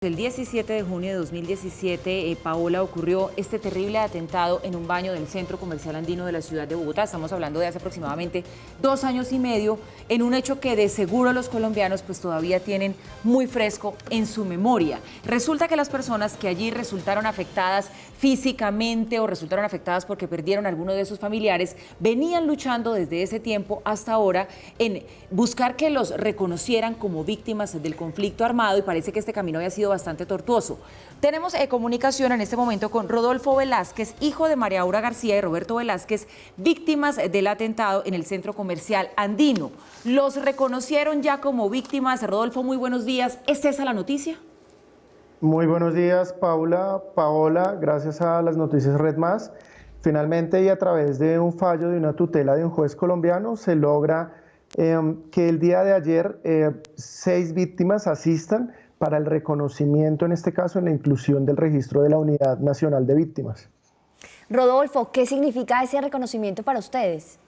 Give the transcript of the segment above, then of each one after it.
El 17 de junio de 2017, Paola, ocurrió este terrible atentado en un baño del Centro Comercial Andino de la ciudad de Bogotá. Estamos hablando de hace aproximadamente 2 años y medio, en un hecho que de seguro los colombianos pues todavía tienen muy fresco en su memoria. Resulta que las personas que allí resultaron afectadas físicamente o resultaron afectadas porque perdieron a alguno de sus familiares, venían luchando desde ese tiempo hasta ahora en buscar que los reconocieran como víctimas del conflicto armado, y parece que este camino había sido bastante tortuoso. Tenemos comunicación en este momento con Rodolfo Velázquez, hijo de María Aura García y Roberto Velázquez, víctimas del atentado en el Centro Comercial Andino. ¿Los reconocieron ya como víctimas? Rodolfo, muy buenos días. ¿Es esa la noticia? Muy buenos días, Paola, gracias a las noticias Red Más. Finalmente, y a través de un fallo de una tutela de un juez colombiano, se logra que el día de ayer 6 víctimas asistan para el reconocimiento, en este caso, en la inclusión del registro de la Unidad Nacional de Víctimas. Rodolfo, ¿qué significa ese reconocimiento para ustedes?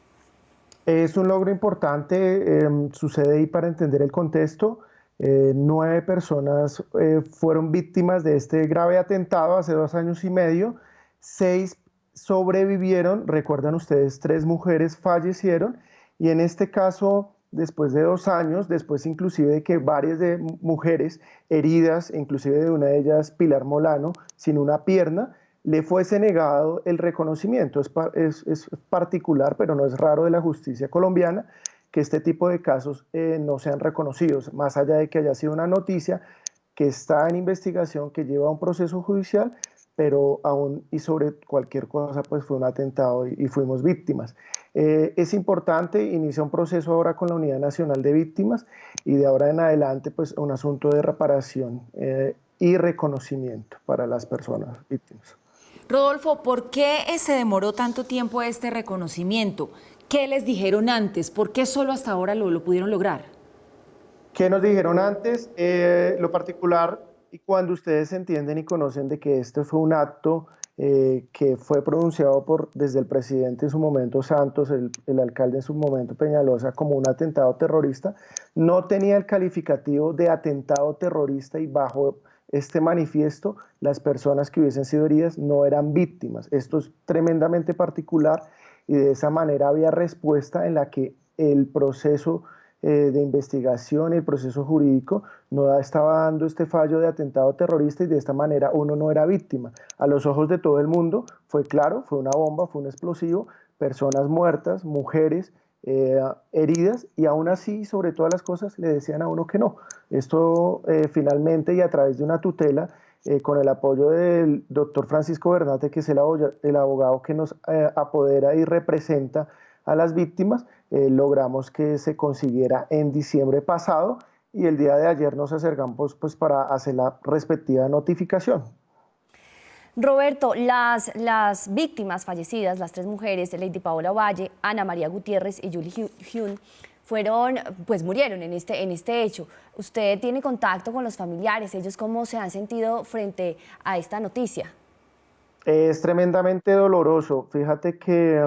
Es un logro importante, sucede ahí para entender el contexto. 9 personas fueron víctimas de este grave atentado hace 2 años y medio. 6 sobrevivieron, recuerdan ustedes, 3 mujeres fallecieron, y en este caso, después de 2 años, después inclusive de que varias de mujeres heridas, inclusive de una de ellas, Pilar Molano, sin una pierna, le fuese negado el reconocimiento. Es particular, pero no es raro de la justicia colombiana, que este tipo de casos no sean reconocidos, más allá de que haya sido una noticia que está en investigación, que lleva a un proceso judicial, pero aún y sobre cualquier cosa, pues fue un atentado y fuimos víctimas. Es importante, inicia un proceso ahora con la Unidad Nacional de Víctimas, y de ahora en adelante, pues un asunto de reparación y reconocimiento para las personas víctimas. Rodolfo, ¿por qué se demoró tanto tiempo este reconocimiento? ¿Qué les dijeron antes? ¿Por qué solo hasta ahora lo pudieron lograr? ¿Qué nos dijeron antes? Lo particular, y cuando ustedes entienden y conocen de que este fue un acto que fue pronunciado desde el presidente en su momento Santos, el alcalde en su momento Peñalosa, como un atentado terrorista, no tenía el calificativo de atentado terrorista, y bajo este manifiesto las personas que hubiesen sido heridas no eran víctimas. Esto es tremendamente particular, y de esa manera había respuesta en la que el proceso de investigación y el proceso jurídico no estaba dando este fallo de atentado terrorista, y de esta manera uno no era víctima. A los ojos de todo el mundo fue claro, fue una bomba, fue un explosivo, personas muertas, mujeres heridas, y aún así, sobre todas las cosas, le decían a uno que no. Esto finalmente, y a través de una tutela, con el apoyo del doctor Francisco Bernate, que es el abogado que nos apodera y representa a las víctimas, logramos que se consiguiera en diciembre pasado, y el día de ayer nos acercamos pues para hacer la respectiva notificación. Roberto, las víctimas fallecidas, las 3 mujeres, Lady Paola Valle, Ana María Gutiérrez y Julie Hyun, murieron en este hecho. ¿Usted tiene contacto con los familiares? ¿Ellos cómo se han sentido frente a esta noticia? Es tremendamente doloroso. Fíjate que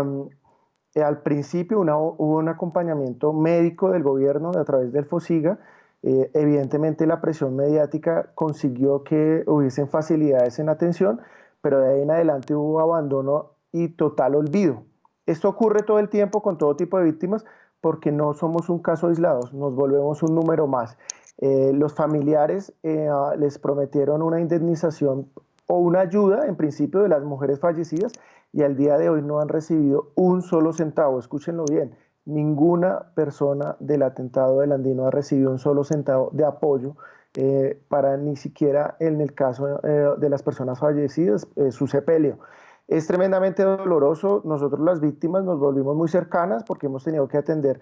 al principio hubo un acompañamiento médico del gobierno a través del FOSIGA. Evidentemente la presión mediática consiguió que hubiesen facilidades en atención, pero de ahí en adelante hubo abandono y total olvido. Esto ocurre todo el tiempo con todo tipo de víctimas, porque no somos un caso aislado, nos volvemos un número más. Los familiares les prometieron una indemnización o una ayuda, en principio, de las mujeres fallecidas, y al día de hoy no han recibido un solo centavo. Escúchenlo bien, ninguna persona del atentado del Andino ha recibido un solo centavo de apoyo para ni siquiera, en el caso de las personas fallecidas, su sepelio. Es tremendamente doloroso. Nosotros, las víctimas, nos volvimos muy cercanas porque hemos tenido que atender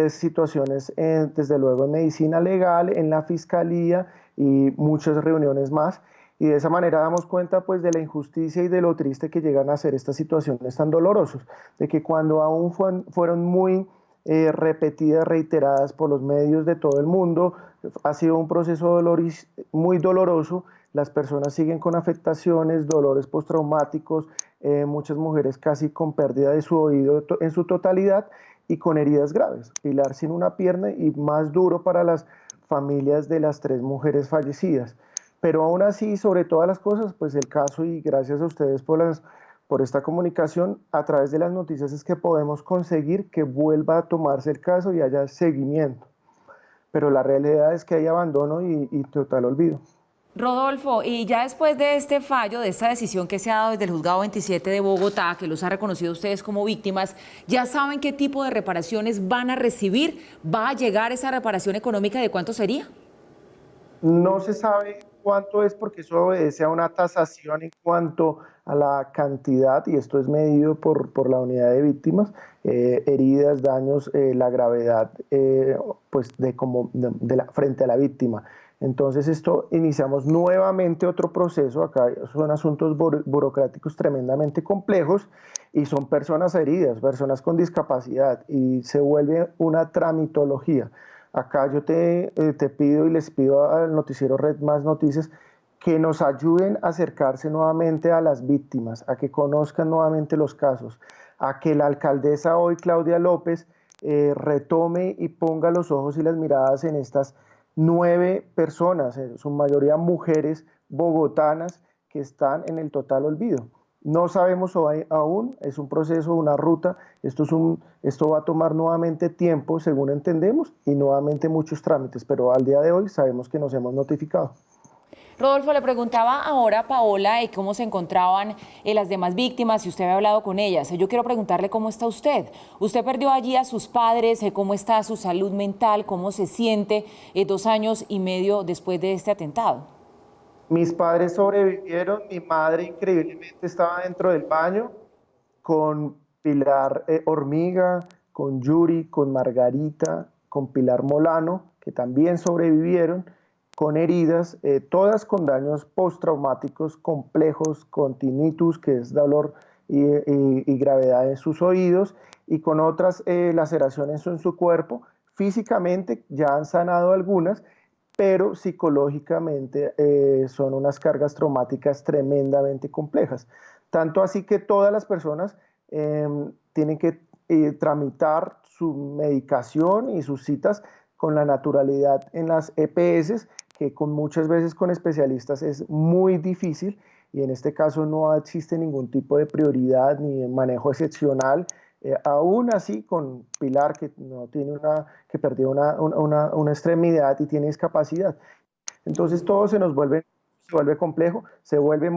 situaciones, desde luego, en medicina legal, en la fiscalía y muchas reuniones más. Y de esa manera damos cuenta pues de la injusticia y de lo triste que llegan a ser estas situaciones tan dolorosas, de que cuando aún fueron muy repetidas, reiteradas por los medios de todo el mundo, ha sido un proceso muy doloroso. Las personas siguen con afectaciones, dolores postraumáticos, muchas mujeres casi con pérdida de su oído en su totalidad y con heridas graves. Pilar sin una pierna, y más duro para las familias de las 3 mujeres fallecidas. Pero aún así, sobre todas las cosas, pues el caso, y gracias a ustedes por esta comunicación, a través de las noticias es que podemos conseguir que vuelva a tomarse el caso y haya seguimiento. Pero la realidad es que hay abandono y total olvido. Rodolfo, y ya después de este fallo, de esta decisión que se ha dado desde el Juzgado 27 de Bogotá, que los ha reconocido a ustedes como víctimas, ¿ya saben qué tipo de reparaciones van a recibir? ¿Va a llegar esa reparación económica? ¿De cuánto sería? No se sabe cuánto es porque eso obedece a una tasación en cuanto a la cantidad, y esto es medido por la unidad de víctimas, heridas, daños, la gravedad pues frente a la víctima. Entonces iniciamos nuevamente otro proceso. Acá son asuntos burocráticos tremendamente complejos y son personas heridas, personas con discapacidad, y se vuelve una tramitología. Acá yo te pido y les pido al noticiero Red Más Noticias que nos ayuden a acercarse nuevamente a las víctimas, a que conozcan nuevamente los casos, a que la alcaldesa hoy, Claudia López, retome y ponga los ojos y las miradas en estas 9 personas, en su mayoría mujeres bogotanas, que están en el total olvido. No sabemos aún, es un proceso, una ruta, esto va a tomar nuevamente tiempo, según entendemos, y nuevamente muchos trámites, pero al día de hoy sabemos que nos hemos notificado. Rodolfo, le preguntaba ahora a Paola cómo se encontraban las demás víctimas, si usted había hablado con ellas. Yo quiero preguntarle cómo está usted. Usted perdió allí a sus padres, cómo está su salud mental, cómo se siente 2 años y medio después de este atentado. Mis padres sobrevivieron, mi madre increíblemente estaba dentro del baño con Pilar Hormiga, con Yuri, con Margarita, con Pilar Molano, que también sobrevivieron, con heridas, todas con daños postraumáticos complejos, con tinnitus, que es dolor y gravedad en sus oídos, y con otras laceraciones en su cuerpo. Físicamente ya han sanado algunas, pero psicológicamente son unas cargas traumáticas tremendamente complejas. Tanto así que todas las personas tienen que tramitar su medicación y sus citas con la naturalidad en las EPS, que muchas veces con especialistas es muy difícil, y en este caso no existe ningún tipo de prioridad ni manejo excepcional. Aún así, con Pilar, que que perdió una extremidad y tiene discapacidad. Entonces todo se vuelve complejo, se vuelve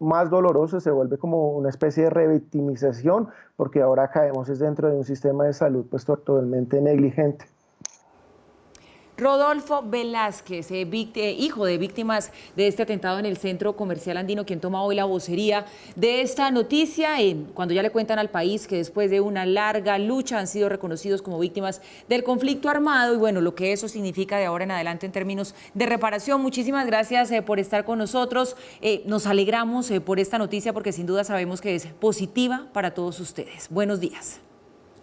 más doloroso, se vuelve como una especie de revictimización, porque ahora caemos dentro de un sistema de salud pues totalmente negligente. Rodolfo Velázquez, hijo de víctimas de este atentado en el Centro Comercial Andino, quien toma hoy la vocería de esta noticia, cuando ya le cuentan al país que después de una larga lucha han sido reconocidos como víctimas del conflicto armado, y bueno, lo que eso significa de ahora en adelante en términos de reparación. Muchísimas gracias por estar con nosotros. Nos alegramos por esta noticia porque sin duda sabemos que es positiva para todos ustedes. Buenos días.